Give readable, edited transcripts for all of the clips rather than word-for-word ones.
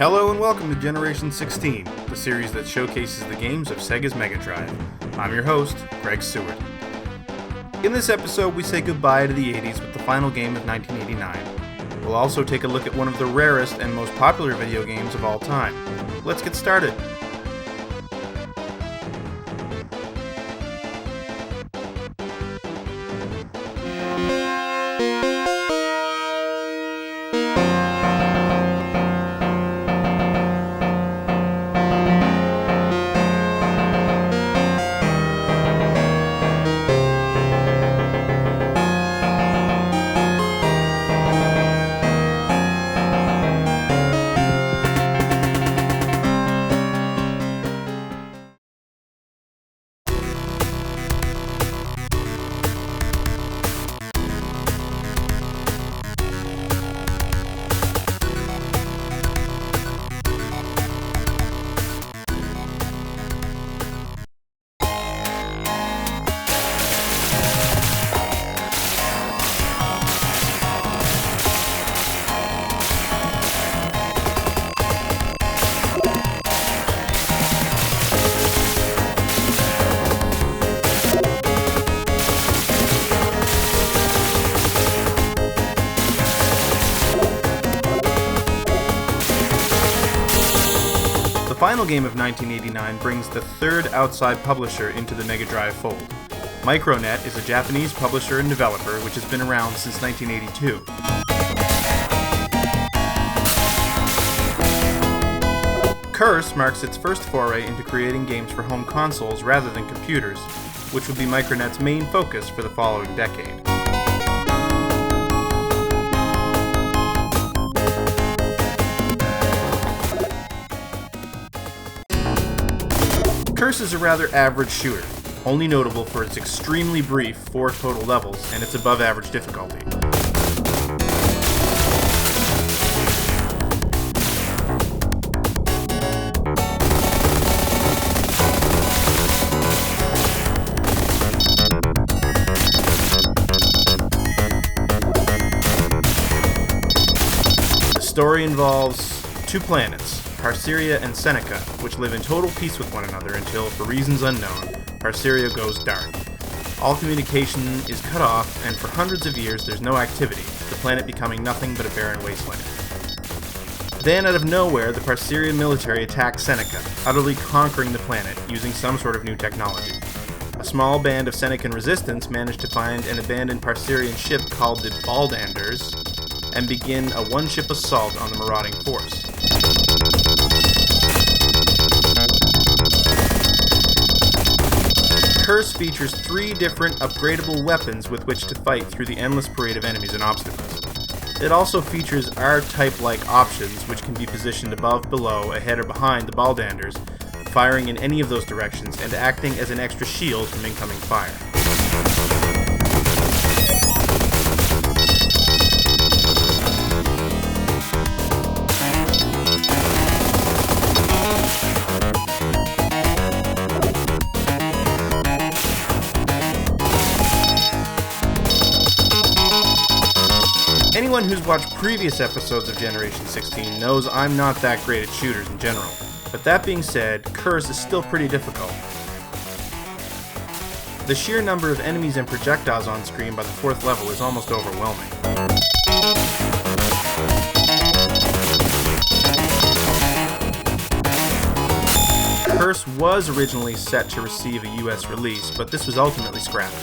Hello and welcome to Generation 16, the series that showcases the games of Sega's Mega Drive. I'm your host, Greg Seward. In this episode, we say goodbye to the 80s with the final game of 1989. We'll also take a look at one of the rarest and most popular video games of all time. Let's get started. The final game of 1989 brings the third outside publisher into the Mega Drive fold. Micronet is a Japanese publisher and developer which has been around since 1982. Curse marks its first foray into creating games for home consoles rather than computers, which would be Micronet's main focus for the following decade. Curse is a rather average shooter, only notable for its extremely brief 4 total levels and its above average difficulty. The story involves 2 planets, Sorcerian and Seneca, which live in total peace with one another until, for reasons unknown, Sorceria goes dark. All communication is cut off, and for hundreds of years there's no activity, the planet becoming nothing but a barren wasteland. Then, out of nowhere, the Sorcerian military attacks Seneca, utterly conquering the planet using some sort of new technology. A small band of Senecan resistance managed to find an abandoned Sorcerian ship called the Baldanders and begin a one-ship assault on the marauding force. Curse features 3 different upgradable weapons with which to fight through the endless parade of enemies and obstacles. It also features R-type-like options which can be positioned above, below, ahead or behind the Baldanders, firing in any of those directions and acting as an extra shield from incoming fire. Anyone who's watched previous episodes of Generation 16 knows I'm not that great at shooters in general, but that being said, Curse is still pretty difficult. The sheer number of enemies and projectiles on screen by the 4th level is almost overwhelming. Curse was originally set to receive a US release, but this was ultimately scrapped.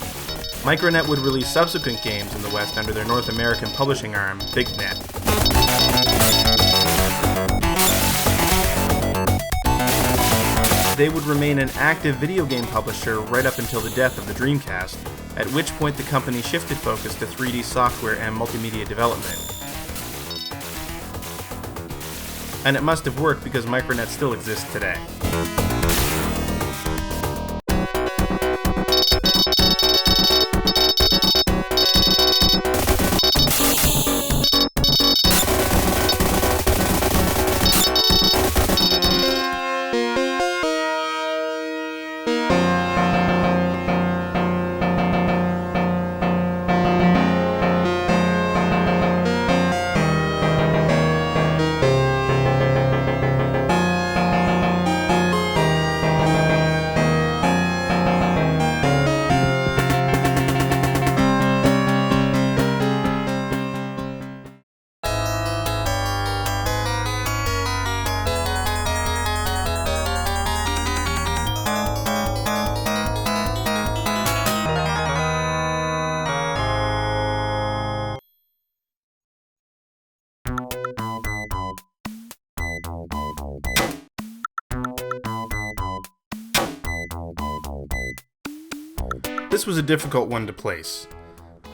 Micronet would release subsequent games in the West under their North American publishing arm, BigNet. They would remain an active video game publisher right up until the death of the Dreamcast, at which point the company shifted focus to 3D software and multimedia development. And it must have worked because Micronet still exists today. this was a difficult one to place.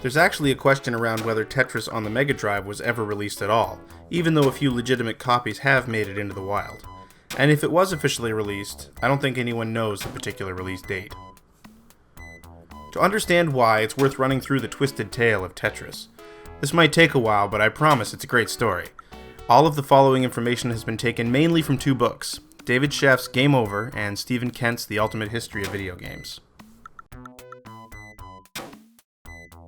There's actually a question around whether Tetris on the Mega Drive was ever released at all, even though a few legitimate copies have made it into the wild. And if it was officially released, I don't think anyone knows the particular release date. To understand why, it's worth running through the twisted tale of Tetris. This might take a while, but I promise it's a great story. All of the following information has been taken mainly from two books, David Sheff's Game Over and Stephen Kent's The Ultimate History of Video Games.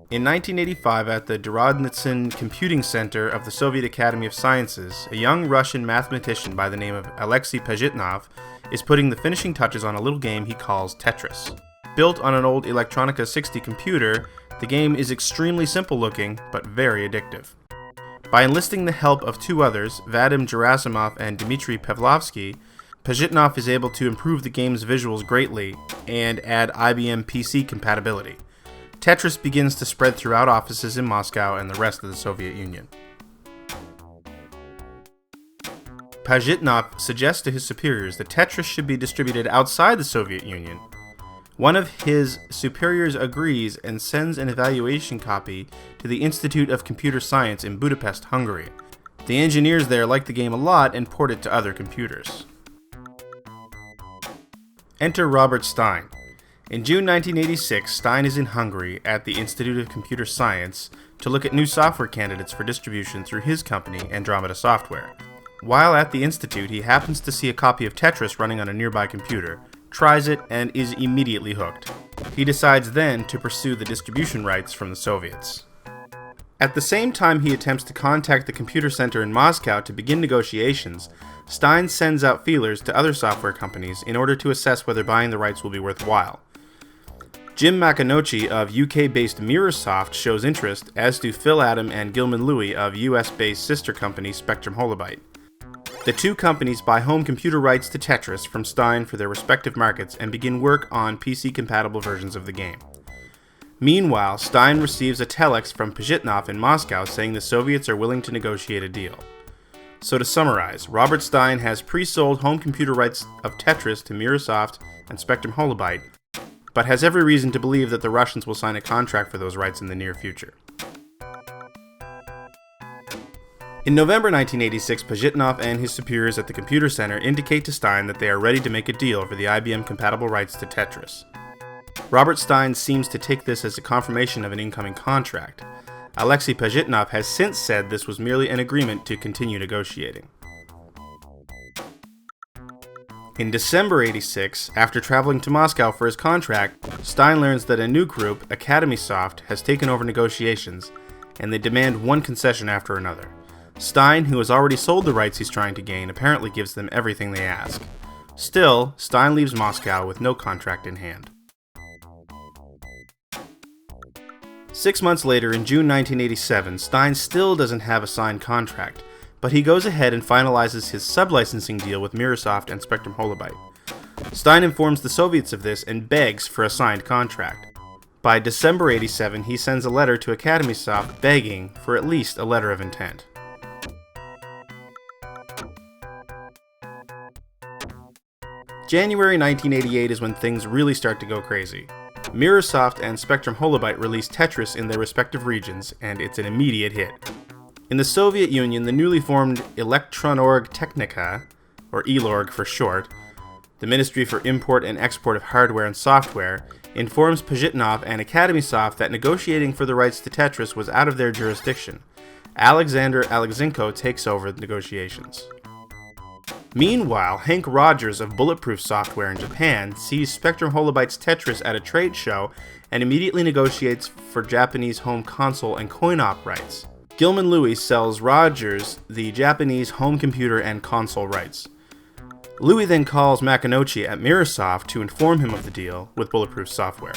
In 1985, at the Dorodnitsin Computing Center of the Soviet Academy of Sciences, a young Russian mathematician by the name of Alexei Pajitnov is putting the finishing touches on a little game he calls Tetris. Built on an old Electronica 60 computer, the game is extremely simple looking, but very addictive. By enlisting the help of two others, Vadim Gerasimov and Dmitry Pavlovsky, Pajitnov is able to improve the game's visuals greatly and add IBM PC compatibility. Tetris begins to spread throughout offices in Moscow and the rest of the Soviet Union. Pajitnov suggests to his superiors that Tetris should be distributed outside the Soviet Union. One of his superiors agrees and sends an evaluation copy to the Institute of Computer Science in Budapest, Hungary. The engineers there like the game a lot and port it to other computers. Enter Robert Stein. In June 1986, Stein is in Hungary at the Institute of Computer Science to look at new software candidates for distribution through his company, Andromeda Software. While at the institute, he happens to see a copy of Tetris running on a nearby computer, tries it, and is immediately hooked. He decides then to pursue the distribution rights from the Soviets. At the same time he attempts to contact the computer center in Moscow to begin negotiations, Stein sends out feelers to other software companies in order to assess whether buying the rights will be worthwhile. Jim McAnochy of UK-based Mirrorsoft shows interest, as do Phil Adam and Gilman Louie of US-based sister company Spectrum Holobyte. The two companies buy home computer rights to Tetris from Stein for their respective markets and begin work on PC-compatible versions of the game. Meanwhile, Stein receives a telex from Pajitnov in Moscow saying the Soviets are willing to negotiate a deal. So to summarize, Robert Stein has pre-sold home computer rights of Tetris to Mirrorsoft and Spectrum Holobyte, but has every reason to believe that the Russians will sign a contract for those rights in the near future. In November 1986, Pajitnov and his superiors at the computer center indicate to Stein that they are ready to make a deal for the IBM-compatible rights to Tetris. Robert Stein seems to take this as a confirmation of an incoming contract. Alexei Pajitnov has since said this was merely an agreement to continue negotiating. In December 86, after traveling to Moscow for his contract, Stein learns that a new group, Academy Soft, has taken over negotiations, and they demand one concession after another. Stein, who has already sold the rights he's trying to gain, apparently gives them everything they ask. Still, Stein leaves Moscow with no contract in hand. 6 months later, in June 1987, Stein still doesn't have a signed contract, but he goes ahead and finalizes his sub-licensing deal with Mirrorsoft and Spectrum Holobyte. Stein informs the Soviets of this and begs for a signed contract. By December 87, he sends a letter to Academy Soft begging for at least a letter of intent. January 1988 is when things really start to go crazy. Mirrorsoft and Spectrum Holobyte release Tetris in their respective regions, and it's an immediate hit. In the Soviet Union, the newly formed Elektronorg Technika, or ELORG for short, the Ministry for Import and Export of Hardware and Software, informs Pajitnov and Academy Soft that negotiating for the rights to Tetris was out of their jurisdiction. Alexander Alexenko takes over the negotiations. Meanwhile, Hank Rogers of Bulletproof Software in Japan sees Spectrum Holobyte's Tetris at a trade show and immediately negotiates for Japanese home console and coin-op rights. Gilman Louie sells Rogers the Japanese home computer and console rights. Louie then calls McAnochy at Mirrorsoft to inform him of the deal with Bulletproof Software.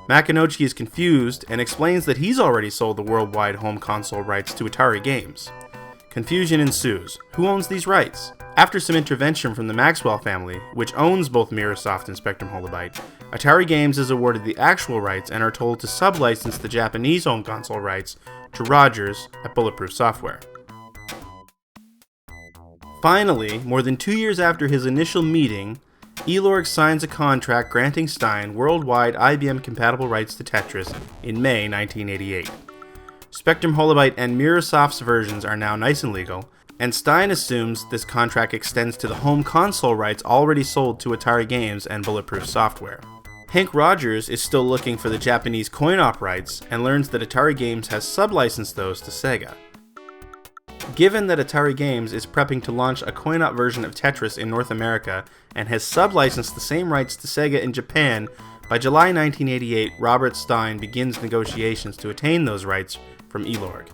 McAnochy is confused and explains that he's already sold the worldwide home console rights to Atari Games. Confusion ensues. Who owns these rights? After some intervention from the Maxwell family, which owns both Mirrorsoft and Spectrum Holobyte, Atari Games is awarded the actual rights and are told to sub-license the Japanese home console rights to Rogers at Bulletproof Software. Finally, more than 2 years after his initial meeting, Elorg signs a contract granting Stein worldwide IBM-compatible rights to Tetris in May 1988. Spectrum Holobyte and Microsoft's versions are now nice and legal, and Stein assumes this contract extends to the home console rights already sold to Atari Games and Bulletproof Software. Hank Rogers is still looking for the Japanese coin-op rights and learns that Atari Games has sub-licensed those to Sega. Given that Atari Games is prepping to launch a coin-op version of Tetris in North America and has sub-licensed the same rights to Sega in Japan, by July 1988, Robert Stein begins negotiations to attain those rights from Elorg.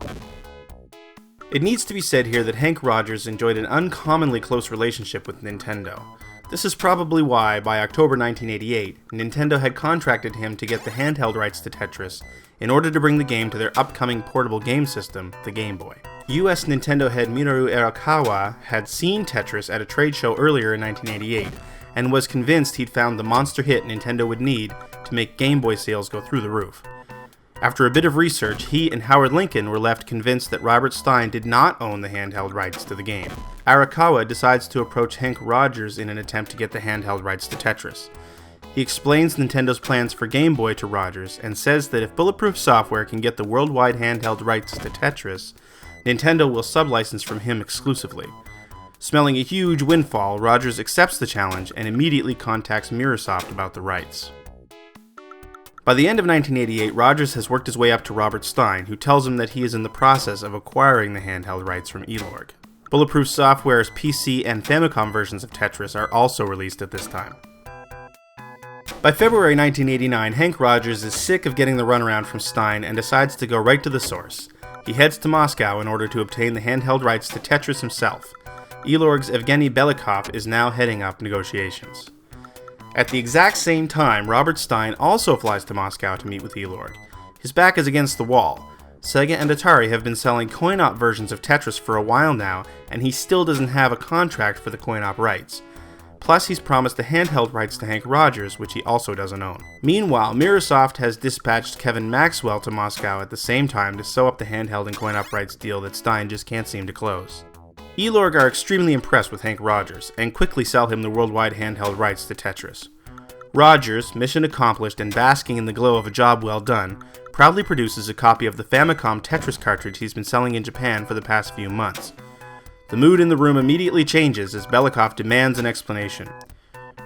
It needs to be said here that Hank Rogers enjoyed an uncommonly close relationship with Nintendo. This is probably why, by October 1988, Nintendo had contracted him to get the handheld rights to Tetris in order to bring the game to their upcoming portable game system, the Game Boy. US Nintendo head Minoru Arakawa had seen Tetris at a trade show earlier in 1988 and was convinced he'd found the monster hit Nintendo would need to make Game Boy sales go through the roof. After a bit of research, he and Howard Lincoln were left convinced that Robert Stein did not own the handheld rights to the game. Arakawa decides to approach Hank Rogers in an attempt to get the handheld rights to Tetris. He explains Nintendo's plans for Game Boy to Rogers and says that if Bulletproof Software can get the worldwide handheld rights to Tetris, Nintendo will sub-license from him exclusively. Smelling a huge windfall, Rogers accepts the challenge and immediately contacts Microsoft about the rights. By the end of 1988, Rogers has worked his way up to Robert Stein, who tells him that he is in the process of acquiring the handheld rights from Elorg. Bulletproof Software's PC and Famicom versions of Tetris are also released at this time. By February 1989, Hank Rogers is sick of getting the runaround from Stein and decides to go right to the source. He heads to Moscow in order to obtain the handheld rights to Tetris himself. Elorg's Evgeny Belikov is now heading up negotiations. At the exact same time, Robert Stein also flies to Moscow to meet with Elorg. His back is against the wall. Sega and Atari have been selling coin-op versions of Tetris for a while now, and he still doesn't have a contract for the coin-op rights. Plus, he's promised the handheld rights to Hank Rogers, which he also doesn't own. Meanwhile, Microsoft has dispatched Kevin Maxwell to Moscow at the same time to sew up the handheld and coin-op rights deal that Stein just can't seem to close. Elorg are extremely impressed with Hank Rogers, and quickly sell him the worldwide handheld rights to Tetris. Rogers, mission accomplished and basking in the glow of a job well done, proudly produces a copy of the Famicom Tetris cartridge he's been selling in Japan for the past few months. The mood in the room immediately changes as Belikov demands an explanation.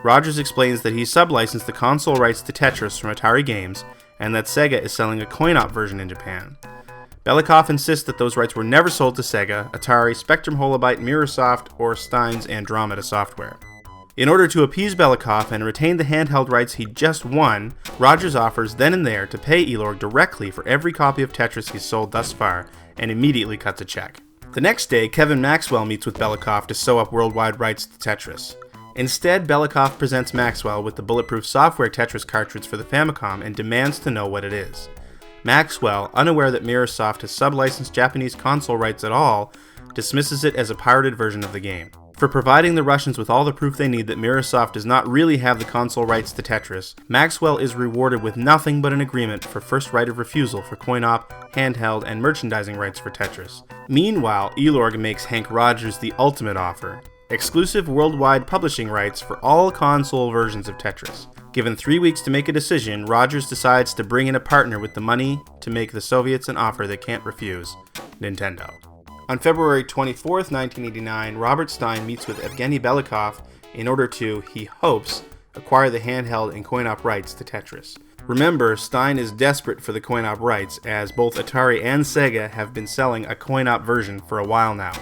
Rogers explains that he sub-licensed the console rights to Tetris from Atari Games, and that Sega is selling a coin-op version in Japan. Belikov insists that those rights were never sold to Sega, Atari, Spectrum Holobyte, Microsoft, or Stein's Andromeda Software. In order to appease Belikov and retain the handheld rights he'd just won, Rogers offers then and there to pay Elorg directly for every copy of Tetris he's sold thus far, and immediately cuts a check. The next day, Kevin Maxwell meets with Belikov to sew up worldwide rights to Tetris. Instead, Belikov presents Maxwell with the Bulletproof Software Tetris cartridge for the Famicom and demands to know what it is. Maxwell, unaware that Microsoft has sub-licensed Japanese console rights at all, dismisses it as a pirated version of the game. For providing the Russians with all the proof they need that Microsoft does not really have the console rights to Tetris, Maxwell is rewarded with nothing but an agreement for first right of refusal for coin-op, handheld, and merchandising rights for Tetris. Meanwhile, Elorg makes Hank Rogers the ultimate offer: exclusive worldwide publishing rights for all console versions of Tetris. Given 3 weeks to make a decision, Rogers decides to bring in a partner with the money to make the Soviets an offer they can't refuse: Nintendo. On February 24, 1989, Robert Stein meets with Evgeny Belikov in order to, he hopes, acquire the handheld and coin-op rights to Tetris. Remember, Stein is desperate for the coin-op rights, as both Atari and Sega have been selling a coin-op version for a while now.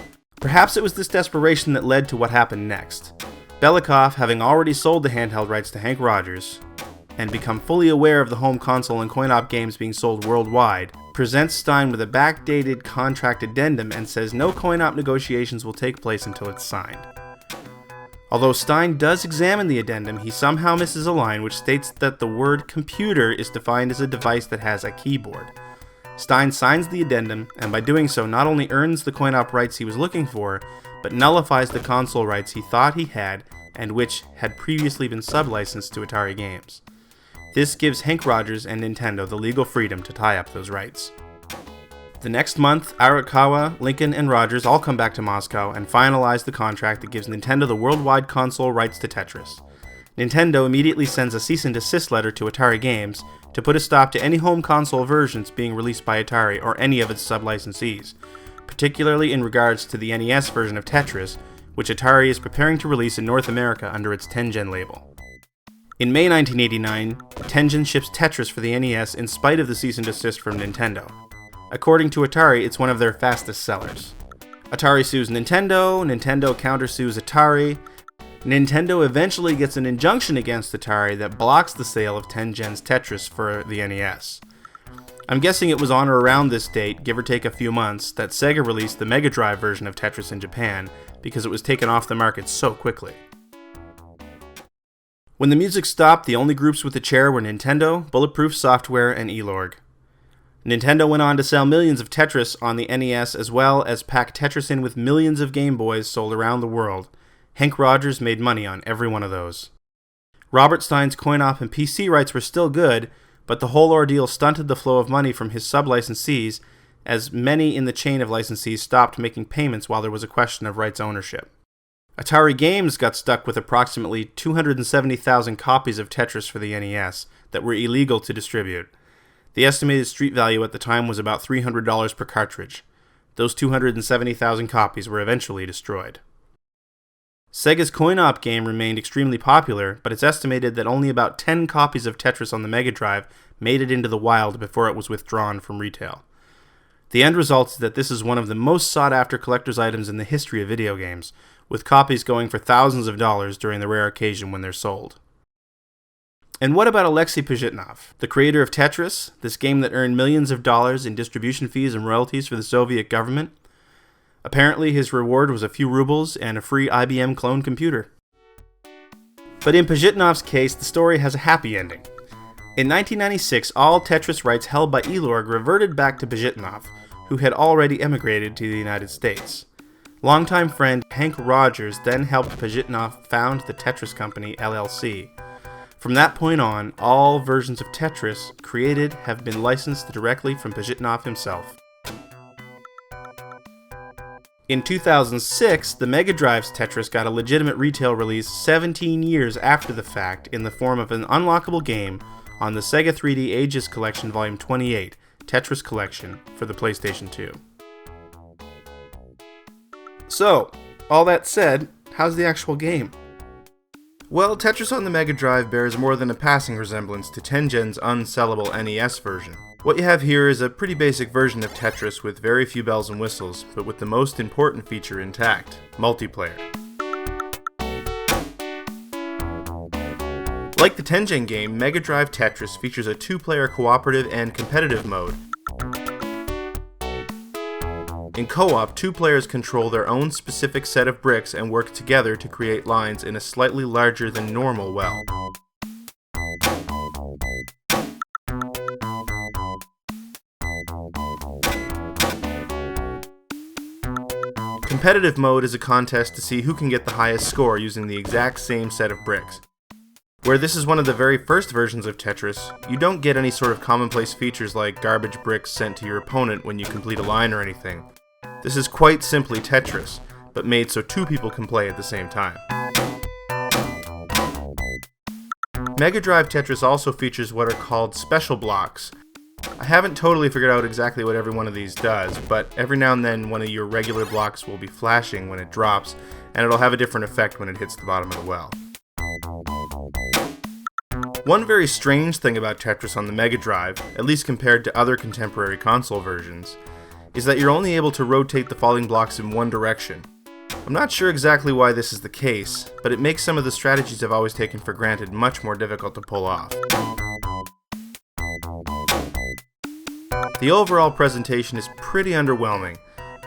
Perhaps it was this desperation that led to what happened next. Belikov, having already sold the handheld rights to Hank Rogers, and become fully aware of the home console and coin-op games being sold worldwide, presents Stein with a backdated contract addendum and says no coin-op negotiations will take place until it's signed. Although Stein does examine the addendum, he somehow misses a line which states that the word computer is defined as a device that has a keyboard. Stein signs the addendum, and by doing so not only earns the coin-op rights he was looking for, but nullifies the console rights he thought he had and which had previously been sub-licensed to Atari Games. This gives Hank Rogers and Nintendo the legal freedom to tie up those rights. The next month, Arakawa, Lincoln, and Rogers all come back to Moscow and finalize the contract that gives Nintendo the worldwide console rights to Tetris. Nintendo immediately sends a cease and desist letter to Atari Games to put a stop to any home console versions being released by Atari or any of its sub-licensees, particularly in regards to the NES version of Tetris, which Atari is preparing to release in North America under its Tengen label. In May 1989, Tengen ships Tetris for the NES in spite of the cease and desist from Nintendo. According to Atari, it's one of their fastest sellers. Atari sues Nintendo, Nintendo countersues Atari. Nintendo eventually gets an injunction against Atari that blocks the sale of Tengen's Tetris for the NES. I'm guessing it was on or around this date, give or take a few months, that Sega released the Mega Drive version of Tetris in Japan because it was taken off the market so quickly. When the music stopped, the only groups with a chair were Nintendo, Bulletproof Software, and Elorg. Nintendo went on to sell millions of Tetris on the NES as well as pack Tetris in with millions of Game Boys sold around the world. Hank Rogers made money on every one of those. Robert Stein's coin-op and PC rights were still good, but the whole ordeal stunted the flow of money from his sub-licensees, as many in the chain of licensees stopped making payments while there was a question of rights ownership. Atari Games got stuck with approximately 270,000 copies of Tetris for the NES that were illegal to distribute. The estimated street value at the time was about $300 per cartridge. Those 270,000 copies were eventually destroyed. Sega's coin-op game remained extremely popular, but it's estimated that only about 10 copies of Tetris on the Mega Drive made it into the wild before it was withdrawn from retail. The end result is that this is one of the most sought-after collector's items in the history of video games, with copies going for thousands of dollars during the rare occasion when they're sold. And what about Alexei Pajitnov, the creator of Tetris, this game that earned millions of dollars in distribution fees and royalties for the Soviet government? Apparently, his reward was a few rubles and a free IBM clone computer. But in Pajitnov's case, the story has a happy ending. In 1996, all Tetris rights held by Elorg reverted back to Pajitnov, who had already emigrated to the United States. Longtime friend Hank Rogers then helped Pajitnov found the Tetris Company, LLC. From that point on, all versions of Tetris created have been licensed directly from Pajitnov himself. In 2006, the Mega Drive's Tetris got a legitimate retail release 17 years after the fact in the form of an unlockable game on the Sega 3D Ages Collection Volume 28, Tetris Collection, for the PlayStation 2. So, all that said, how's the actual game? Well, Tetris on the Mega Drive bears more than a passing resemblance to Tengen's unsellable NES version. What you have here is a pretty basic version of Tetris with very few bells and whistles, but with the most important feature intact: multiplayer. Like the Tengen game, Mega Drive Tetris features a two-player cooperative and competitive mode. In co-op, two players control their own specific set of bricks and work together to create lines in a slightly larger than normal well. Competitive mode is a contest to see who can get the highest score using the exact same set of bricks. Where this is one of the very first versions of Tetris, you don't get any sort of commonplace features like garbage bricks sent to your opponent when you complete a line or anything. This is quite simply Tetris, but made so two people can play at the same time. Mega Drive Tetris also features what are called special blocks. I haven't totally figured out exactly what every one of these does, but every now and then one of your regular blocks will be flashing when it drops, and it'll have a different effect when it hits the bottom of the well. One very strange thing about Tetris on the Mega Drive, at least compared to other contemporary console versions, is that you're only able to rotate the falling blocks in one direction. I'm not sure exactly why this is the case, but it makes some of the strategies I've always taken for granted much more difficult to pull off. The overall presentation is pretty underwhelming.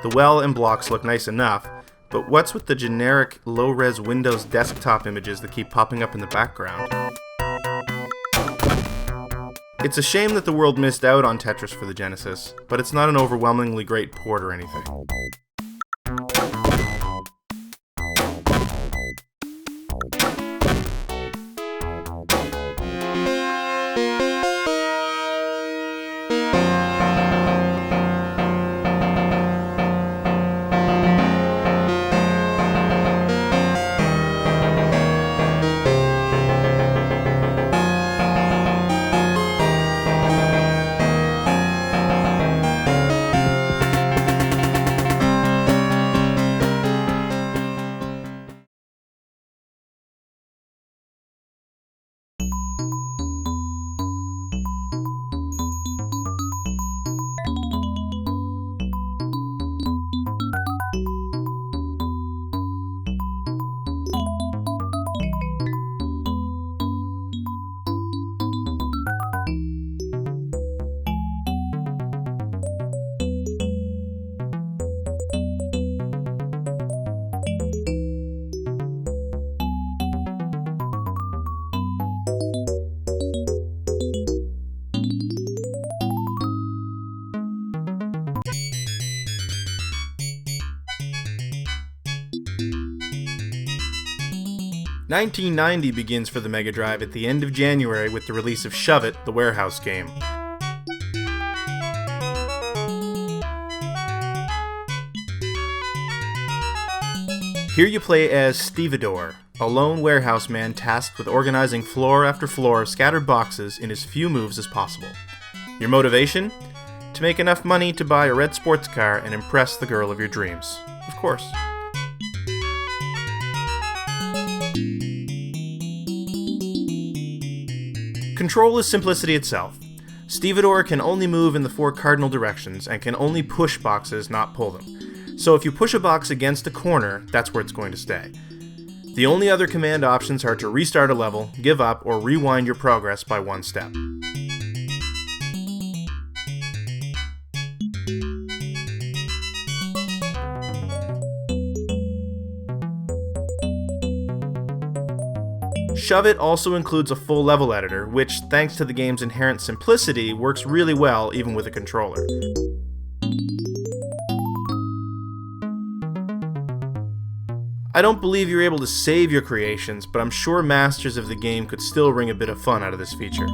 The well and blocks look nice enough, but what's with the generic low-res Windows desktop images that keep popping up in the background? It's a shame that the world missed out on Tetris for the Genesis, but it's not an overwhelmingly great port or anything. 1990 begins for the Mega Drive at the end of January with the release of Shove It, the warehouse game. Here you play as Stevedore, a lone warehouse man tasked with organizing floor after floor of scattered boxes in as few moves as possible. Your motivation? To make enough money to buy a red sports car and impress the girl of your dreams. Of course. Control is simplicity itself. Stevedore can only move in the 4 cardinal directions and can only push boxes, not pull them. So if you push a box against a corner, that's where it's going to stay. The only other command options are to restart a level, give up, or rewind your progress by 1 step. Shove It also includes a full level editor, which, thanks to the game's inherent simplicity, works really well even with a controller. I don't believe you're able to save your creations, but I'm sure masters of the game could still wring a bit of fun out of this feature.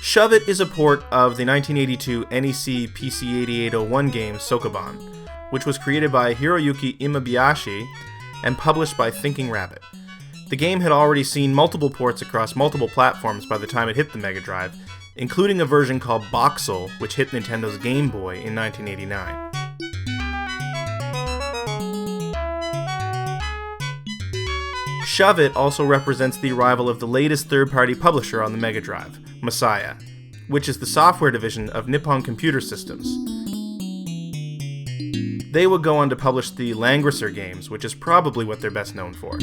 Shove It is a port of the 1982 NEC PC-8801 game Sokoban, which was created by Hiroyuki Imabayashi and published by Thinking Rabbit. The game had already seen multiple ports across multiple platforms by the time it hit the Mega Drive, including a version called Boxel, which hit Nintendo's Game Boy in 1989. Shove It also represents the arrival of the latest third-party publisher on the Mega Drive, Messiah, which is the software division of Nippon Computer Systems. They would go on to publish the Langrisser games, which is probably what they're best known for.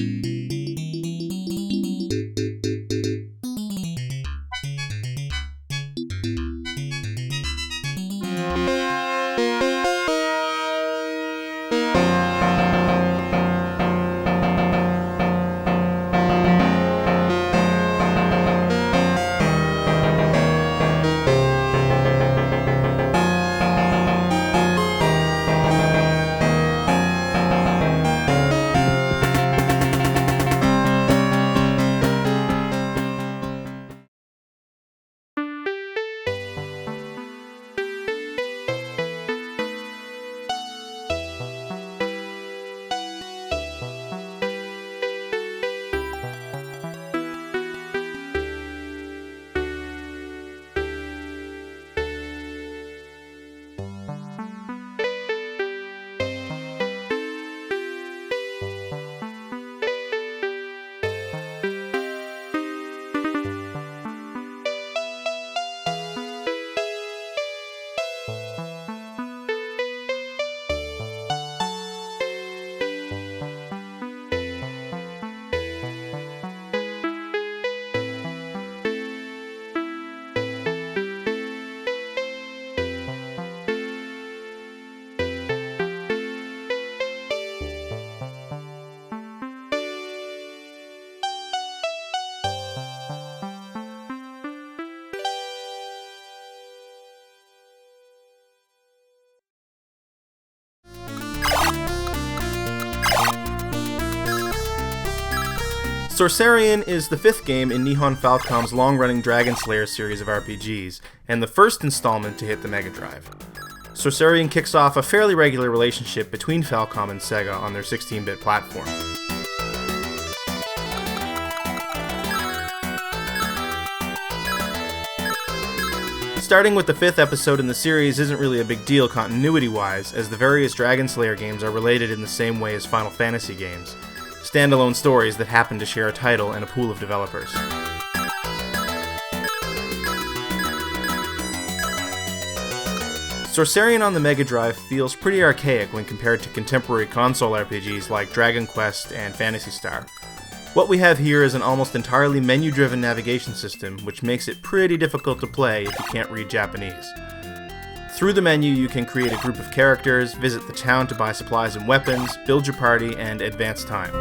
Sorcerian is the 5th game in Nihon Falcom's long-running Dragon Slayer series of RPGs, and the first installment to hit the Mega Drive. Sorcerian kicks off a fairly regular relationship between Falcom and Sega on their 16-bit platform. Starting with the 5th episode in the series isn't really a big deal continuity-wise, as the various Dragon Slayer games are related in the same way as Final Fantasy games. Standalone stories that happen to share a title and a pool of developers. Sorcerian on the Mega Drive feels pretty archaic when compared to contemporary console RPGs like Dragon Quest and Phantasy Star. What we have here is an almost entirely menu-driven navigation system, which makes it pretty difficult to play if you can't read Japanese. Through the menu, you can create a group of characters, visit the town to buy supplies and weapons, build your party, and advance time.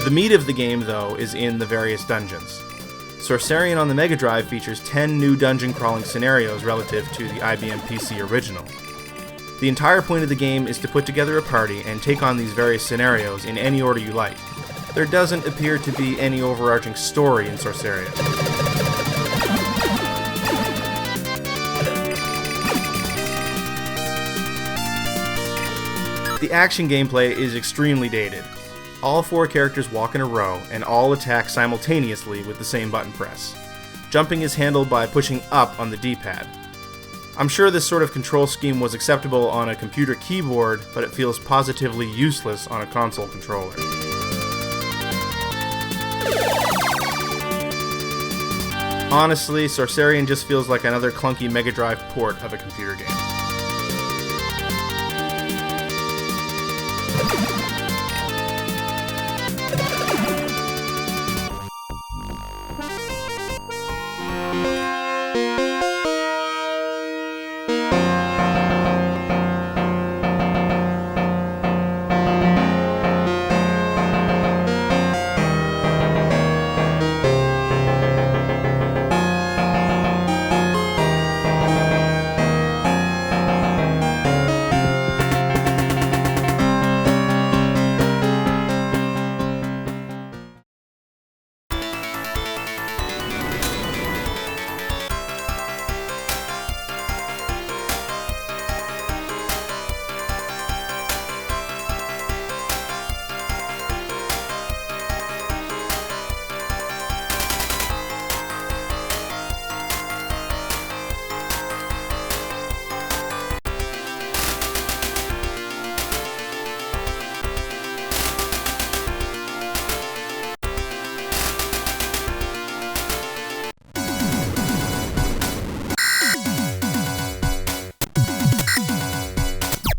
The meat of the game, though, is in the various dungeons. Sorcerian on the Mega Drive features 10 new dungeon crawling scenarios relative to the IBM PC original. The entire point of the game is to put together a party and take on these various scenarios in any order you like. There doesn't appear to be any overarching story in Sorceria. The action gameplay is extremely dated. All 4 characters walk in a row, and all attack simultaneously with the same button press. Jumping is handled by pushing up on the D-pad. I'm sure this sort of control scheme was acceptable on a computer keyboard, but it feels positively useless on a console controller. Honestly, Sorcerian just feels like another clunky Mega Drive port of a computer game.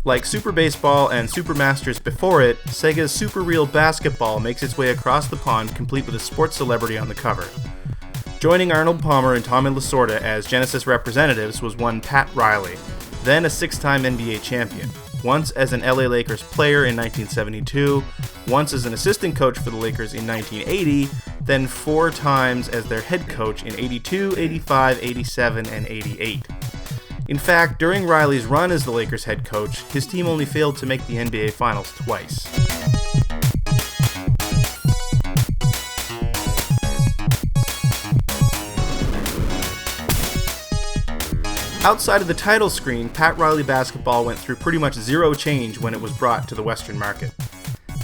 Like Super Baseball and Super Masters before it, Sega's Super Real Basketball makes its way across the pond complete with a sports celebrity on the cover. Joining Arnold Palmer and Tommy Lasorda as Genesis representatives was one Pat Riley, then a 6-time NBA champion, once as an LA Lakers player in 1972, once as an assistant coach for the Lakers in 1980, then 4 times as their head coach in 82, 85, 87, and 88. In fact, during Riley's run as the Lakers head coach, his team only failed to make the NBA Finals twice. Outside of the title screen, Pat Riley Basketball went through pretty much zero change when it was brought to the Western market.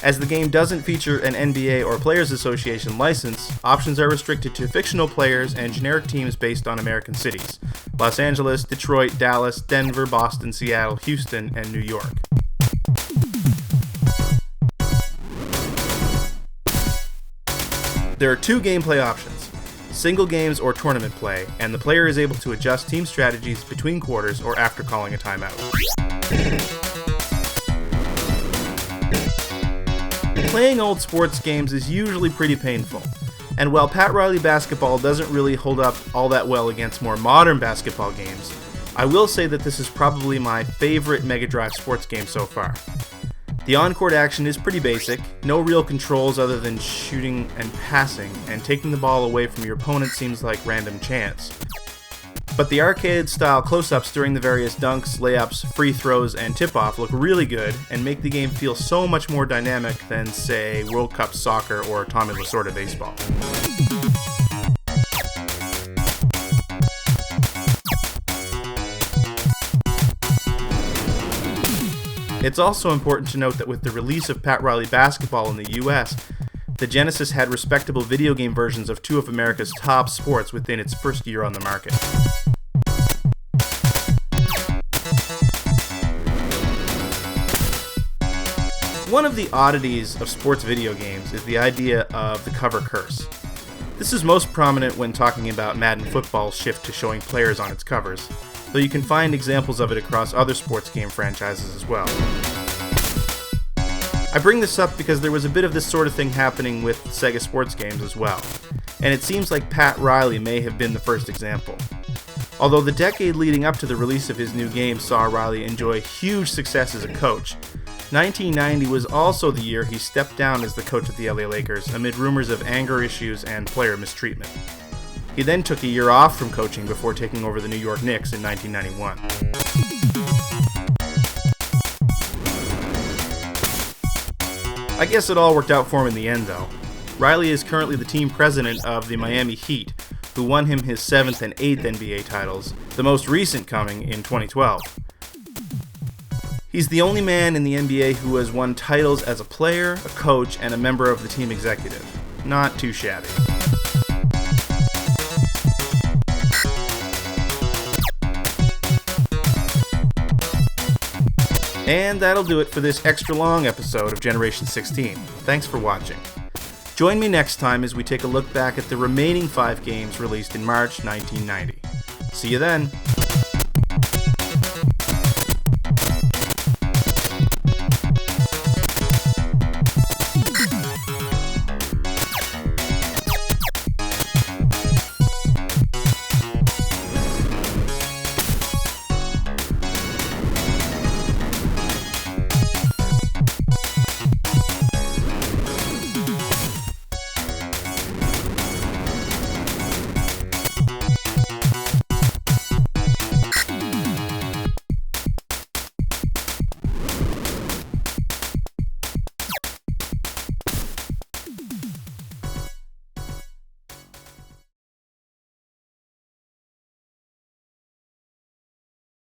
As the game doesn't feature an NBA or Players Association license, options are restricted to fictional players and generic teams based on American cities: Los Angeles, Detroit, Dallas, Denver, Boston, Seattle, Houston, and New York. There are 2 gameplay options: single games or tournament play, and the player is able to adjust team strategies between quarters or after calling a timeout. Playing old sports games is usually pretty painful, and while Pat Riley Basketball doesn't really hold up all that well against more modern basketball games, I will say that this is probably my favorite Mega Drive sports game so far. The on-court action is pretty basic, no real controls other than shooting and passing, and taking the ball away from your opponent seems like random chance. But the arcade-style close-ups during the various dunks, layups, free throws, and tip-off look really good and make the game feel so much more dynamic than, say, World Cup soccer or Tommy Lasorda baseball. It's also important to note that with the release of Pat Riley Basketball in the US, the Genesis had respectable video game versions of 2 of America's top sports within its first year on the market. One of the oddities of sports video games is the idea of the cover curse. This is most prominent when talking about Madden Football's shift to showing players on its covers, though you can find examples of it across other sports game franchises as well. I bring this up because there was a bit of this sort of thing happening with Sega sports games as well, and it seems like Pat Riley may have been the first example. Although the decade leading up to the release of his new game saw Riley enjoy huge success as a coach, 1990 was also the year he stepped down as the coach of the LA Lakers amid rumors of anger issues and player mistreatment. He then took a year off from coaching before taking over the New York Knicks in 1991. I guess it all worked out for him in the end, though. Riley is currently the team president of the Miami Heat, who won him his 7th and 8th NBA titles, the most recent coming in 2012. He's the only man in the NBA who has won titles as a player, a coach, and a member of the team executive. Not too shabby. And that'll do it for this extra long episode of Generation 16. Thanks for watching. Join me next time as we take a look back at the remaining 5 games released in March 1990. See you then!